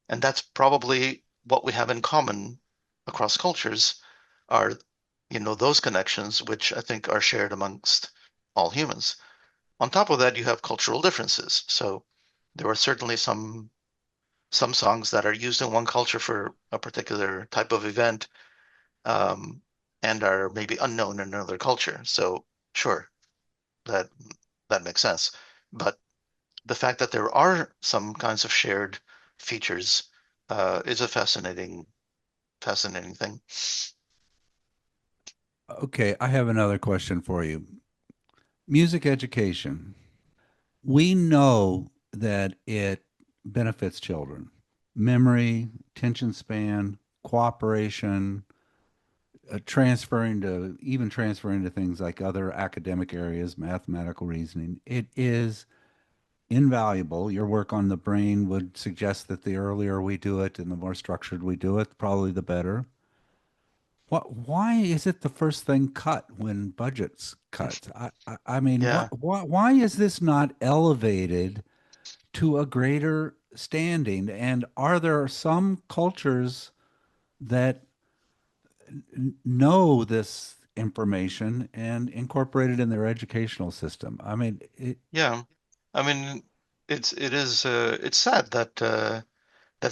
Speaker 2: And that's probably what we have in common across cultures are, those connections, which I think are shared amongst all humans. On top of that, you have cultural differences. So there are certainly some songs that are used in one culture for a particular type of event, um, and are maybe unknown in another culture. So sure, that that makes sense. But the fact that there are some kinds of shared features is a fascinating thing.
Speaker 1: Okay, I have another question for you. Music education. We know that it benefits children. Memory, attention span, cooperation, transferring to things like other academic areas, mathematical reasoning. It is invaluable. Your work on the brain would suggest that the earlier we do it and the more structured we do it, probably the better. Why is it the first thing cut when budgets cut? I mean,
Speaker 2: Yeah,
Speaker 1: why is this not elevated to a greater standing? And are there some cultures that know this information and incorporate it in their educational system? I mean,
Speaker 2: yeah. I mean, it's sad that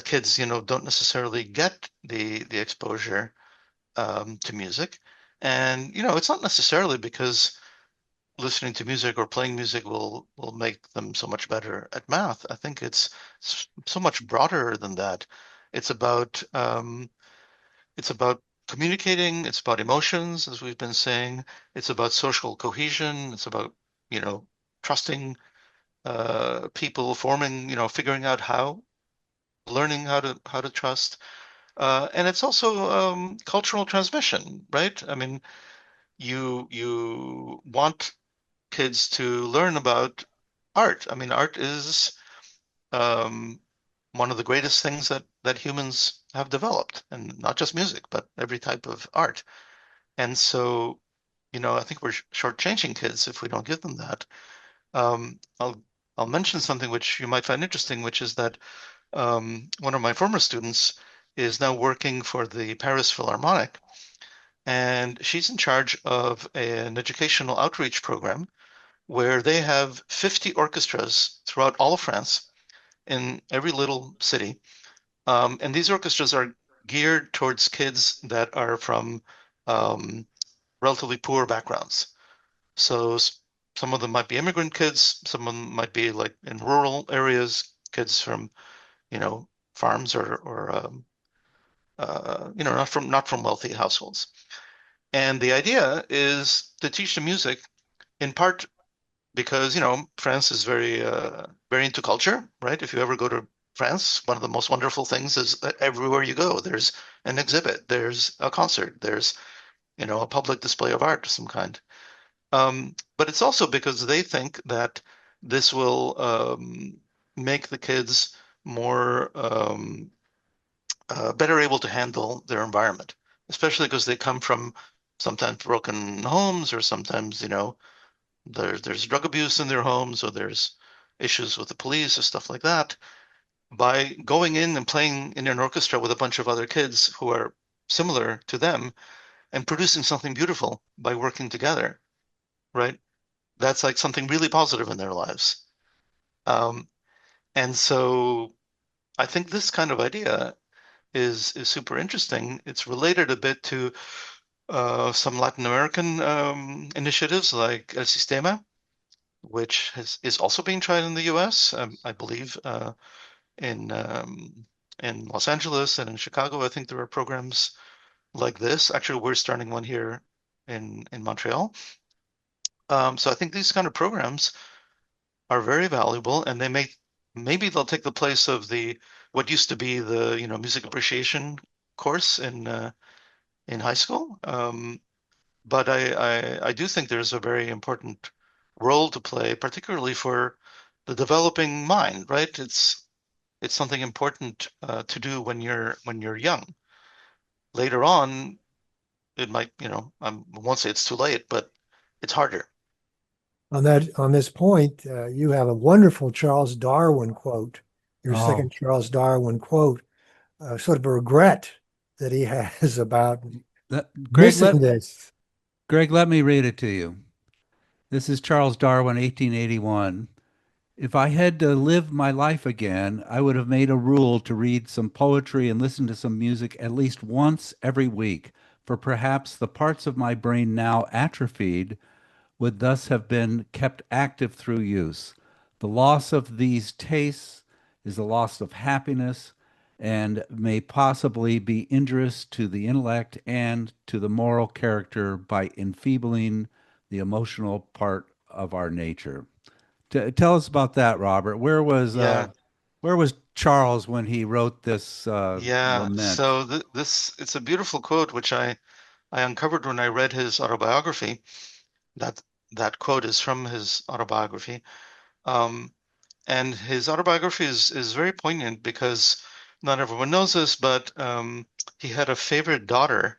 Speaker 2: kids, don't necessarily get the exposure to music. And, it's not necessarily because listening to music or playing music will make them so much better at math. I think it's so much broader than that. It's about um, it's about communicating, it's about emotions, as we've been saying. It's about social cohesion. It's about, you know, trusting people, figuring out learning how to trust. And it's also cultural transmission, right? I mean, you want kids to learn about art. I mean, art is um, one of the greatest things that humans have developed, and not just music, but every type of art. And so, I think we're shortchanging kids if we don't give them that. Um, I'll I'll mention something which you might find interesting, which is that one of my former students is now working for the Paris Philharmonic, and she's in charge of an educational outreach program where they have 50 orchestras throughout all of France in every little city. And these orchestras are geared towards kids that are from um, relatively poor backgrounds. So some of them might be immigrant kids, some of them might be like in rural areas, kids from, farms or not from wealthy households. And the idea is to teach them music in part because, France is very into culture, right? If you ever go to France, one of the most wonderful things is that everywhere you go, there's an exhibit, there's a concert, there's, a public display of art of some kind. But it's also because they think that this will make the kids more better able to handle their environment, especially because they come from sometimes broken homes, or sometimes, there's drug abuse in their homes, or there's issues with the police or stuff like that. By going in and playing in an orchestra with a bunch of other kids who are similar to them and producing something beautiful by working together, right? That's like something really positive in their lives. Um, and so I think this kind of idea is super interesting. It's related a bit to some Latin American initiatives like El Sistema, which is also being tried in the US, I believe, in in Los Angeles and in Chicago. I think there are programs like this. Actually, we're starting one here in Montreal. So I think these kind of programs are very valuable, and maybe they'll take the place of the what used to be the music appreciation course in high school. But I do think there's a very important role to play, particularly for the developing mind, right? It's something important to do when you're young. Later on, it might, I won't say it's too late, but it's harder.
Speaker 3: On this point, you have a wonderful Charles Darwin quote, your
Speaker 1: Oh,
Speaker 3: second Charles Darwin quote, sort of a regret that he has about
Speaker 1: Greg,
Speaker 3: missing this.
Speaker 1: let me read it to you. This is Charles Darwin, 1881. If I had to live my life again, I would have made a rule to read some poetry and listen to some music at least once every week, for perhaps the parts of my brain now atrophied would thus have been kept active through use. The loss of these tastes is the loss of happiness and may possibly be injurious to the intellect and to the moral character by enfeebling the emotional part of our nature. Tell us about that, Robert.
Speaker 2: Yeah,
Speaker 1: Where was Charles when he wrote this
Speaker 2: yeah.
Speaker 1: lament?
Speaker 2: So this it's a beautiful quote which I uncovered when I read his autobiography. That that quote is from his autobiography. Um, and his autobiography is very poignant because not everyone knows this, but he had a favorite daughter.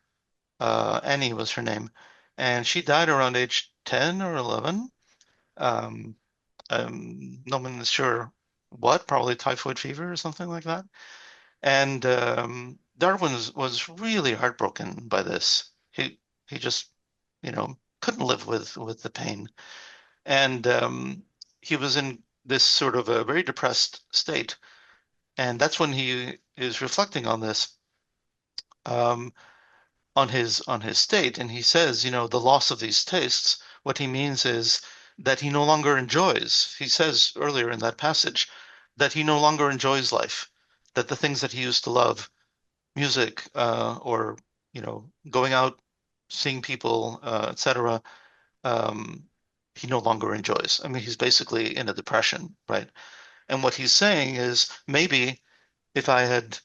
Speaker 2: Annie was her name, and she died around age 10 or 11. Um, no one is sure what, probably typhoid fever or something like that. And Darwin was really heartbroken by this. He just, couldn't live with the pain, and he was in this sort of a very depressed state. And that's when he is reflecting on this, um, on his state, and he says, the loss of these tastes. What he means is that he no longer enjoys. He says earlier in that passage that he no longer enjoys life, that the things that he used to love, music, or going out, seeing people, etc., um, he no longer enjoys. I mean, he's basically in a depression, right? And what he's saying is maybe if I had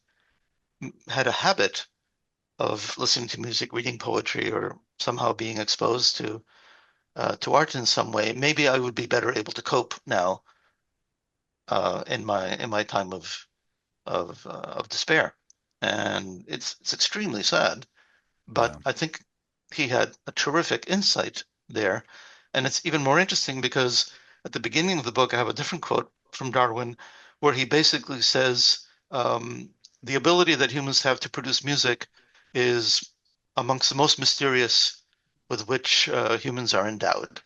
Speaker 2: had a habit of listening to music, reading poetry, or somehow being exposed to art in some way, maybe I would be better able to cope now in my time of despair, and it's extremely sad. But
Speaker 1: Yeah.
Speaker 2: I think he had a terrific insight there, and it's even more interesting because at the beginning of the book I have a different quote from Darwin, where he basically says the ability that humans have to produce music is amongst the most mysterious with which humans are endowed.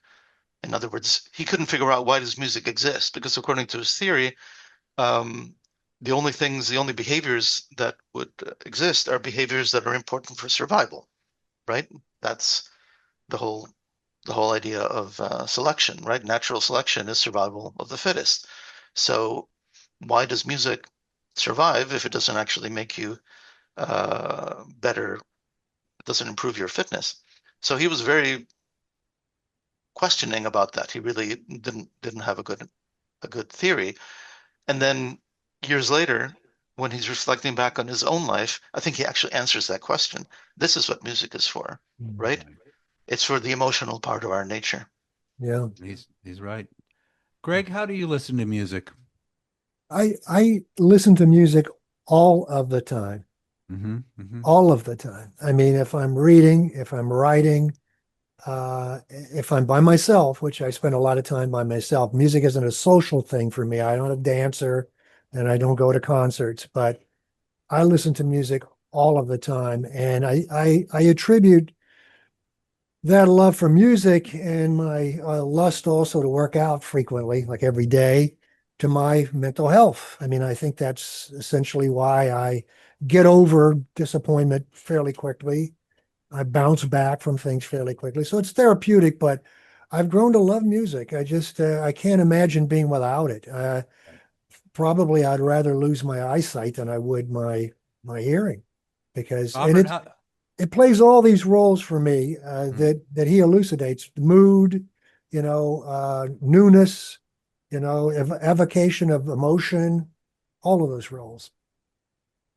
Speaker 2: In other words, he couldn't figure out why does music exist because according to his theory, um, the only behaviors that would exist are behaviors that are important for survival, right? That's the whole idea of selection, right? Natural selection is survival of the fittest. So why does music survive if it doesn't actually make you better? It doesn't improve your fitness. So he was very questioning about that. He really didn't have a good theory. And then years later, when he's reflecting back on his own life, I think he actually answers that question. This is what music is for,
Speaker 3: Mm.
Speaker 2: right?
Speaker 1: Right.
Speaker 2: It's for the emotional part of our nature.
Speaker 3: Yeah.
Speaker 1: He's right. Greg, how do you listen to music?
Speaker 3: I listen to music all of the time,
Speaker 1: Mm-hmm. Mm-hmm.
Speaker 3: all of the time. I mean, if I'm reading, if I'm writing, if I'm by myself, which I spend a lot of time by myself, music isn't a social thing for me. I'm not a dancer and I don't go to concerts, but I listen to music all of the time. And I attribute that love for music and my lust also to work out frequently, like every day, to my mental health. I mean, I think that's essentially why I get over disappointment fairly quickly. I bounce back from things fairly quickly. So it's therapeutic, but I've grown to love music. I can't imagine being without it. Probably I'd rather lose my eyesight than I would my hearing because and
Speaker 1: Robert,
Speaker 3: it
Speaker 1: how,
Speaker 3: it plays all these roles for me
Speaker 1: mm.
Speaker 3: that he elucidates: mood, newness, evocation of emotion, all of those roles.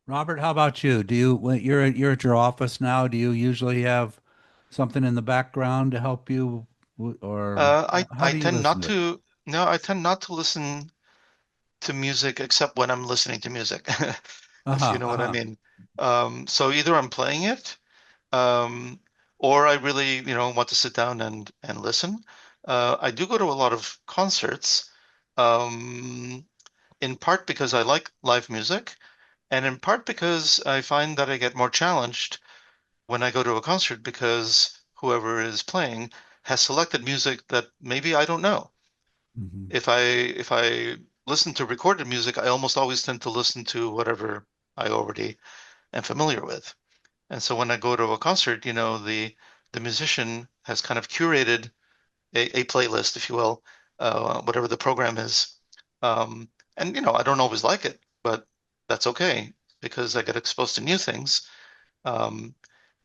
Speaker 1: Robert, how about you? Do you, when you're at your office now, do you usually have something in the background to help you, or how
Speaker 2: I
Speaker 1: do you
Speaker 2: tend
Speaker 1: listen
Speaker 2: not
Speaker 1: to it?
Speaker 2: to, no, I tend not to listen to music except when I'm listening to music, if you
Speaker 1: Uh-huh,
Speaker 2: know what I
Speaker 1: uh-huh.
Speaker 2: mean. So either I'm playing it, um, or I really, want to sit down and listen. I do go to a lot of concerts, um, in part because I like live music, and in part because I find that I get more challenged when I go to a concert because whoever is playing has selected music that maybe I don't know.
Speaker 1: Hmm.
Speaker 2: If I listen to recorded music, I almost always tend to listen to whatever I already am familiar with. And so when I go to a concert, the musician has kind of curated a playlist, if you will, whatever the program is. Um, and I don't always like it, but that's okay because I get exposed to new things. Um,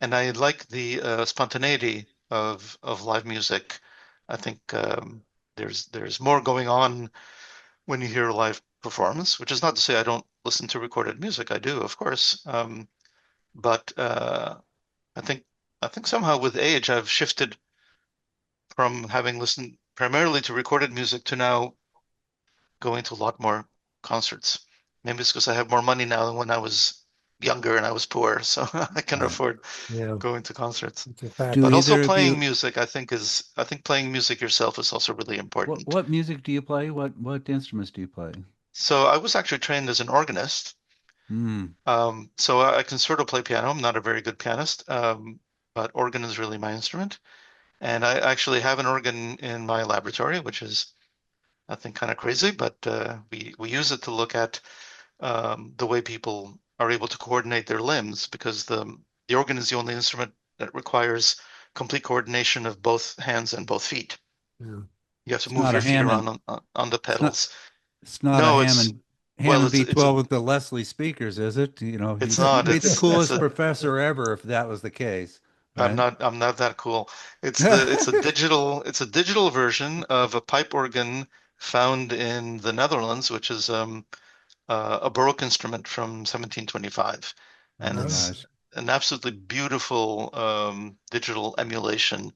Speaker 2: and I like the spontaneity of live music. I think there's more going on when you hear a live performance, which is not to say I don't listen to recorded music. I do, of course. But I think I think somehow with age I've shifted from having listened primarily to recorded music to now going to a lot more concerts. Maybe it's because I have more money now than when I was younger and I was poor, so I can
Speaker 1: Right.
Speaker 2: afford
Speaker 3: Yeah,
Speaker 2: going to concerts.
Speaker 3: it's a
Speaker 1: Do
Speaker 2: But
Speaker 3: factor.
Speaker 2: also
Speaker 1: either of
Speaker 2: playing
Speaker 1: you,
Speaker 2: music, I think playing music yourself is also really
Speaker 1: what
Speaker 2: important.
Speaker 1: what music do you play? What instruments do you play?
Speaker 2: So I was actually trained as an organist.
Speaker 1: Hmm.
Speaker 2: So I can sort of play piano. I'm not a very good pianist, but organ is really my instrument. And I actually have an organ in my laboratory, which is, I think, kind of crazy, but we use it to look at the way people are able to coordinate their limbs because the organ is the only instrument that requires complete coordination of both hands and both feet.
Speaker 3: Yeah.
Speaker 2: You have to
Speaker 1: It's
Speaker 2: move
Speaker 1: not a
Speaker 2: your feet
Speaker 1: Hammond.
Speaker 2: around on the
Speaker 1: It's not.
Speaker 2: pedals.
Speaker 1: It's not a
Speaker 2: No, it's well,
Speaker 1: Hammond V12 with the Leslie speakers, is it?
Speaker 2: it's
Speaker 1: You'd
Speaker 2: not.
Speaker 1: be the
Speaker 2: It's
Speaker 1: coolest
Speaker 2: a
Speaker 1: professor ever if that was the case, right?
Speaker 2: I'm not that cool. It's a digital version of a pipe organ found in the Netherlands, which is a Baroque instrument from 1725,
Speaker 1: Oh
Speaker 2: and
Speaker 1: my
Speaker 3: Oh,
Speaker 2: it's
Speaker 1: gosh.
Speaker 2: an absolutely beautiful digital emulation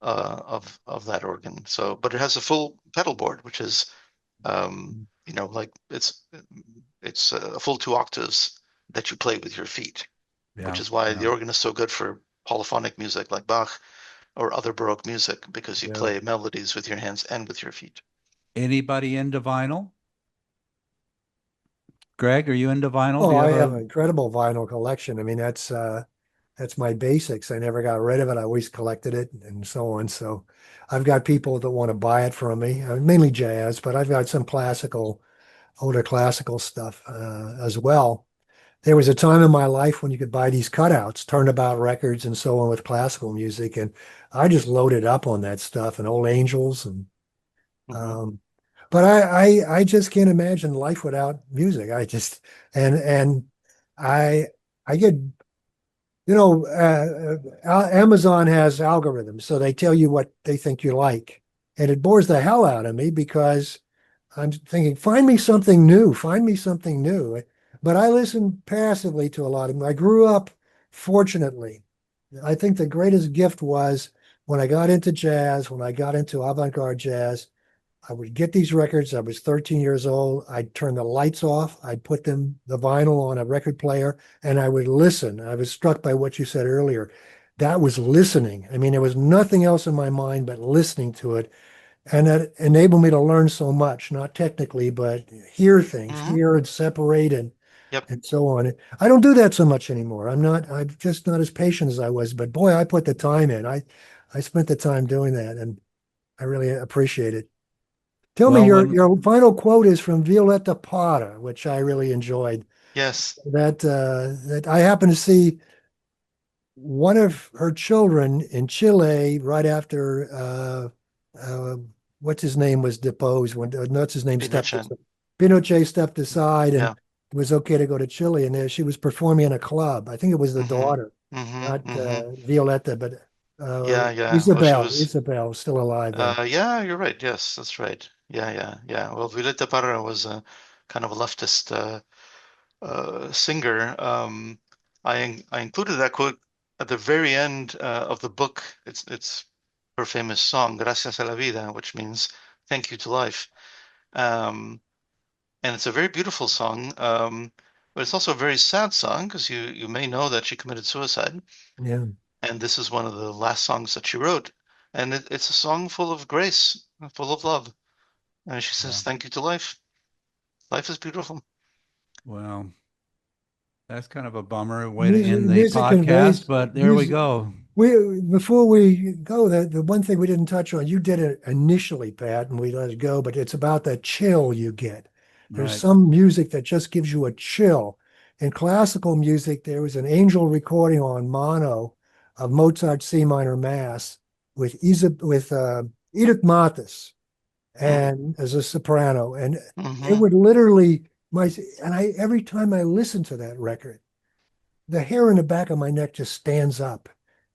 Speaker 2: of that organ. So, but it has a full pedal board, which is um, like it's a full 2 octaves that you play with your feet, which
Speaker 1: Yeah.
Speaker 2: is why
Speaker 1: Yeah.
Speaker 2: the organ is so good for polyphonic music like Bach or other Baroque music, because you
Speaker 3: Yeah.
Speaker 2: play melodies with your hands and with your feet.
Speaker 1: Anybody into vinyl? Greg, are you into vinyl? Do
Speaker 3: Oh,
Speaker 1: you
Speaker 3: I
Speaker 1: have
Speaker 3: have
Speaker 1: a
Speaker 3: an incredible vinyl collection. I mean, that's my basics. I never got rid of it. I always collected it and so on. So I've got people that want to buy it from me, mainly jazz, but I've got some older classical stuff as well. There was a time in my life when you could buy these cutouts, turnabout records and so on with classical music, and I just loaded up on that stuff and old angels and
Speaker 2: Hmm.
Speaker 3: um, but I just can't imagine life without music. And I I get Amazon has algorithms, so they tell you what they think you like. And it bores the hell out of me because I'm thinking, find me something new, find me something new. But I listen passively to a lot of them. I grew up, fortunately. I think the greatest gift was when I got into jazz, when I got into avant-garde jazz, I would get these records. I was 13 years old. I'd turn the lights off. I'd put the vinyl on a record player and I would listen. I was struck by what you said earlier. That was listening. I mean, there was nothing else in my mind but listening to it. And that enabled me to learn so much, not technically, but hear things,
Speaker 2: Hmm.
Speaker 3: hear and separate
Speaker 2: Yep.
Speaker 3: and so on. I don't do that so much anymore. I'm just not as patient as I was, but boy, I put the time in. I spent the time doing that and I really appreciate it. Tell me
Speaker 1: well when
Speaker 3: your final quote is from Violetta Parra, which I really enjoyed.
Speaker 2: Yes.
Speaker 3: That I happened to see one of her children in Chile right after uh, what's his name was deposed when what's his name stepped
Speaker 2: Pinochet.
Speaker 3: aside. Pinochet stepped aside and
Speaker 2: Yeah.
Speaker 3: it was okay to go to Chile, and there she was performing in a club. I think it was the
Speaker 2: Hmm.
Speaker 3: daughter,
Speaker 2: Hmm.
Speaker 3: not
Speaker 2: Hmm.
Speaker 3: Violetta, but
Speaker 2: Yeah, yeah. Well, she
Speaker 3: Isabel.
Speaker 2: was.
Speaker 3: Isabel still alive then.
Speaker 2: Yeah, you're right. Yes, that's right. Yeah, yeah, yeah. Well, Violeta Parra was a kind of a leftist singer. I included that quote at the very end of the book. It's her famous song "Gracias a la vida," which means "Thank you to life." Um, and it's a very beautiful song. But it's also a very sad song because you may know that she committed suicide,
Speaker 3: Yeah.
Speaker 2: and this is one of the last songs that she wrote. And it's a song full of grace, full of love. And she
Speaker 1: yeah.
Speaker 2: says, "Thank you to life. Life is beautiful."
Speaker 1: Well, that's kind of a bummer way to
Speaker 3: Music,
Speaker 1: end the
Speaker 3: music
Speaker 1: podcast,
Speaker 3: conveys
Speaker 1: but there we
Speaker 3: music.
Speaker 1: go.
Speaker 3: We before we go, the one thing we didn't touch on, you did it initially, Pat, and we let it go, but it's about the chill you get. There's
Speaker 1: Right.
Speaker 3: some music that just gives you a chill. In classical music, there was an angel recording on mono of Mozart's C minor Mass with Edith Mathis
Speaker 2: Mm.
Speaker 3: and as a soprano, and it
Speaker 2: Hmm.
Speaker 3: would literally my and I every time I listen to that record the hair in the back of my neck just stands up.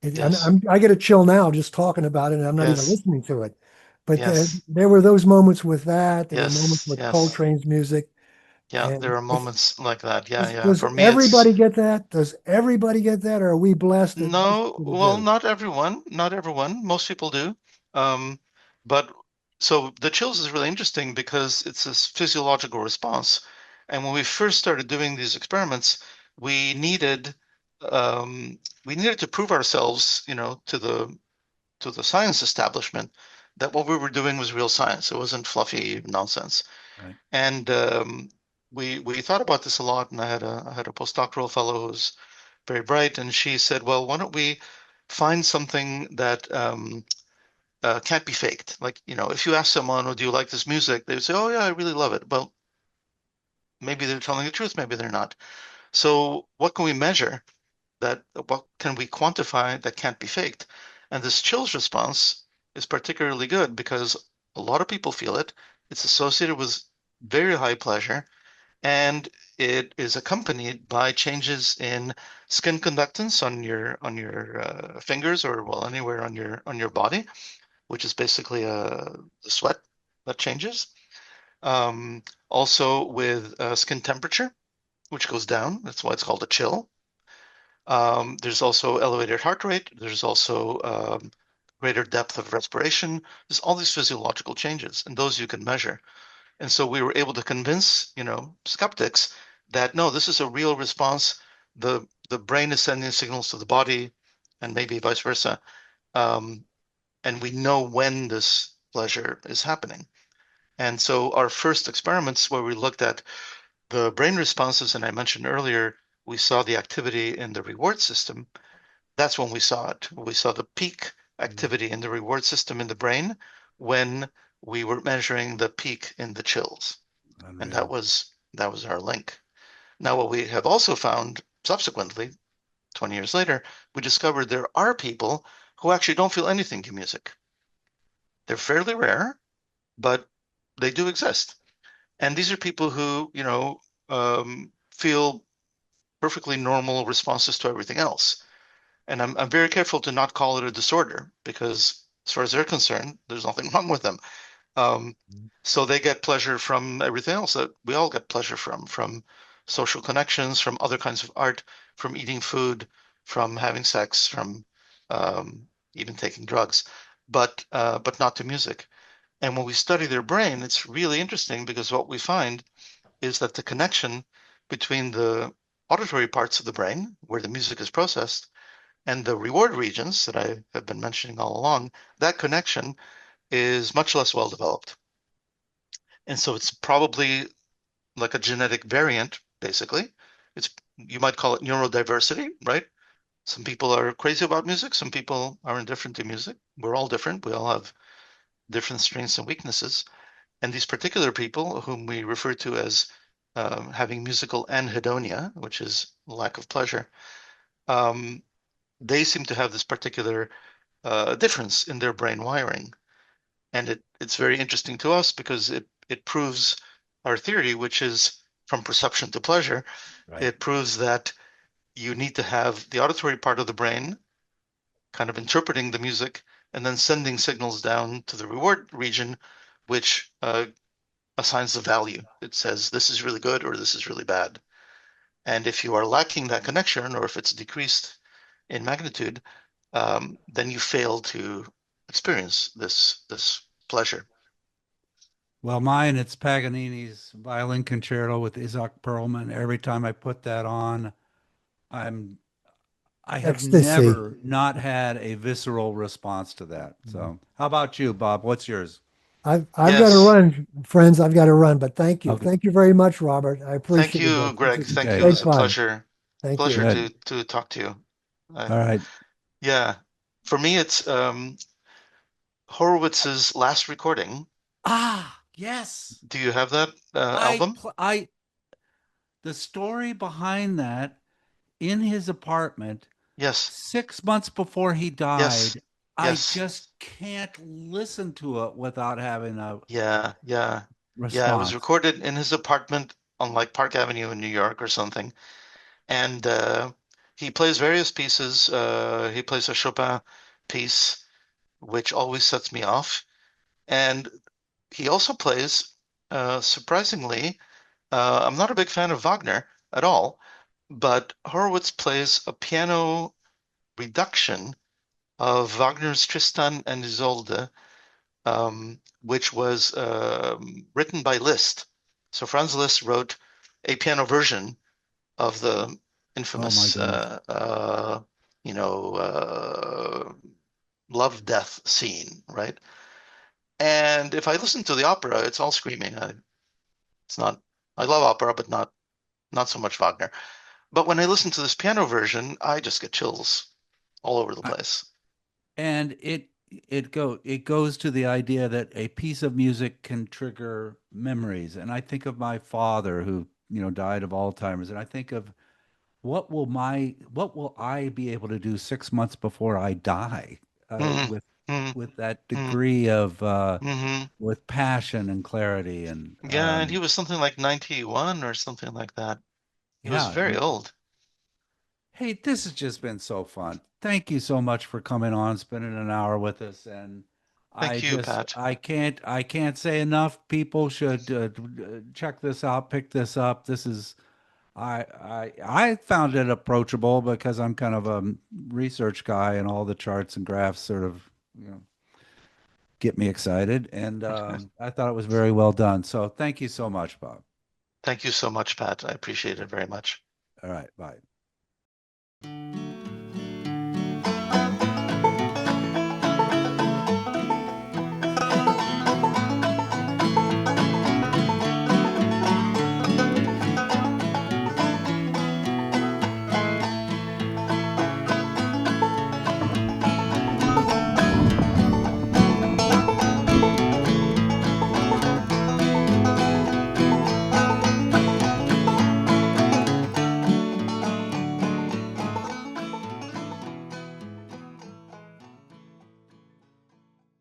Speaker 2: Yes.
Speaker 3: I get a chill now just talking about it, and I'm not even
Speaker 2: Yes.
Speaker 3: listening to it. But
Speaker 2: Yes.
Speaker 3: there were those moments with that. There were moments
Speaker 2: Yes.
Speaker 3: with
Speaker 2: Yes.
Speaker 3: Coltrane's music.
Speaker 2: Yeah, there
Speaker 3: And
Speaker 2: are moments like that. Yeah, yeah.
Speaker 3: does
Speaker 2: For me, it's
Speaker 3: everybody get that? Does everybody get that? Or are we blessed that most
Speaker 2: no,
Speaker 3: people
Speaker 2: well,
Speaker 3: do?
Speaker 2: not everyone. Not everyone. Most people do. Um, but so the chills is really interesting because it's this physiological response. And when we first started doing these experiments, we needed we needed to prove ourselves, to the science establishment that what we were doing was real science. It wasn't fluffy nonsense.
Speaker 1: Right.
Speaker 2: And we thought about this a lot. And I had a postdoctoral fellow who's very bright, and she said, "Well, why don't we find something that can't be faked? Like, if you ask someone, "Oh, do you like this music?" They would say, "Oh, yeah, I really love it." Well, maybe they're telling the truth, maybe they're not. So, what can we measure what can we quantify that can't be faked? And this chills response is particularly good because a lot of people feel it. It's associated with very high pleasure, and it is accompanied by changes in skin conductance on your fingers, or well, anywhere on your body, which is basically the sweat that changes. Also with skin temperature, which goes down. That's why it's called a chill. There's also elevated heart rate. There's also greater depth of respiration. There's all these physiological changes, and those you can measure. And so we were able to convince, skeptics that no, this is a real response. The brain is sending signals to the body, and maybe vice versa. Um, and we know when this pleasure is happening. And so our first experiments where we looked at the brain responses, and I mentioned earlier, we saw the activity in the reward system. That's when we saw it. We saw the peak activity in the reward system in the brain when we were measuring the peak in the chills. And that
Speaker 1: Unreal.
Speaker 2: was our link. Now, what we have also found subsequently, 20 years later, we discovered there are people who actually don't feel anything to music. They're fairly rare, but they do exist. And these are people who, feel perfectly normal responses to everything else. And I'm very careful to not call it a disorder because, as far as they're concerned, there's nothing wrong with them. Um, so they get pleasure from everything else that we all get pleasure from social connections, from other kinds of art, from eating food, from having sex, from even taking drugs, but not to music. And when we study their brain, it's really interesting because what we find is that the connection between the auditory parts of the brain, where the music is processed, and the reward regions that I have been mentioning all along, that connection is much less well developed. And so it's probably like a genetic variant, basically. It's you might call it neurodiversity, right? Some people are crazy about music, some people are indifferent to music. We're all different. We all have different strengths and weaknesses. And these particular people, whom we refer to as having musical anhedonia, which is lack of pleasure, um, they seem to have this particular difference in their brain wiring. And it's very interesting to us because it proves our theory, which is from perception to pleasure.
Speaker 1: Right.
Speaker 2: It proves that you need to have the auditory part of the brain kind of interpreting the music and then sending signals down to the reward region, which assigns the value. It says this is really good or this is really bad. And if you are lacking that connection or if it's decreased in magnitude, then you fail to experience this pleasure.
Speaker 1: Well, mine, it's Paganini's Violin Concerto with Isaac Perlman. Every time I put that on, I'm I have
Speaker 3: Ecstasy.
Speaker 1: never not had a visceral response to that. So, how about you, Bob? What's yours?
Speaker 3: I've got to
Speaker 2: Yes.
Speaker 3: run, friends. I've got to run, but thank you.
Speaker 1: Okay.
Speaker 3: Thank you very much, Robert. I
Speaker 2: Thank
Speaker 3: appreciate
Speaker 2: you,
Speaker 3: this. This
Speaker 2: Greg.
Speaker 3: is
Speaker 2: Thank you. It
Speaker 1: Okay.
Speaker 3: great
Speaker 2: was a
Speaker 3: fun.
Speaker 2: pleasure,
Speaker 3: Thank you.
Speaker 2: pleasure
Speaker 1: Good.
Speaker 2: to talk to you.
Speaker 1: All right.
Speaker 2: Yeah. For me, it's Horowitz's last recording.
Speaker 1: Ah, yes.
Speaker 2: Do you have that
Speaker 1: I,
Speaker 2: album?
Speaker 1: pl- I, the story behind that in his apartment
Speaker 2: Yes.
Speaker 1: 6 months before he
Speaker 2: Yes.
Speaker 1: died, I
Speaker 2: Yes.
Speaker 1: just can't listen to it without having a
Speaker 2: Yeah. Yeah. Yeah. It was
Speaker 1: response.
Speaker 2: recorded in his apartment on like Park Avenue in New York or something. And he plays various pieces. He plays a Chopin piece, which always sets me off. And he also plays, surprisingly, I'm not a big fan of Wagner at all, but Horowitz plays a piano reduction of Wagner's Tristan and Isolde, which was written by Liszt. So Franz Liszt wrote a piano version of the
Speaker 1: Oh my
Speaker 2: infamous,
Speaker 1: goodness.
Speaker 2: you know, love death scene, right? And if I listen to the opera, it's all screaming. It's not. I love opera, but not so much Wagner. But when I listen to this piano version, I just get chills all over the
Speaker 1: I,
Speaker 2: place.
Speaker 1: and it goes to the idea that a piece of music can trigger memories. And I think of my father who, died of Alzheimer's, and I think of what will I be able to do 6 months before I die,
Speaker 2: Mm,
Speaker 1: with
Speaker 2: mm,
Speaker 1: that
Speaker 2: mm,
Speaker 1: degree of
Speaker 2: hmm
Speaker 1: with passion and clarity. And
Speaker 2: Yeah, and he was something like 91 or something like that. He was
Speaker 1: yeah,
Speaker 2: very old.
Speaker 1: hey, this has just been so fun. Thank you so much for coming on, spending an hour with us. And
Speaker 2: Thank you, Pat.
Speaker 1: I can't say enough. People should check this out, pick this up. This is I found it approachable because I'm kind of a research guy, and all the charts and graphs sort of, get me excited. And I thought it was very well done. So thank you so much, Bob.
Speaker 2: Thank you so much, Pat. I appreciate it very much.
Speaker 1: All right, bye.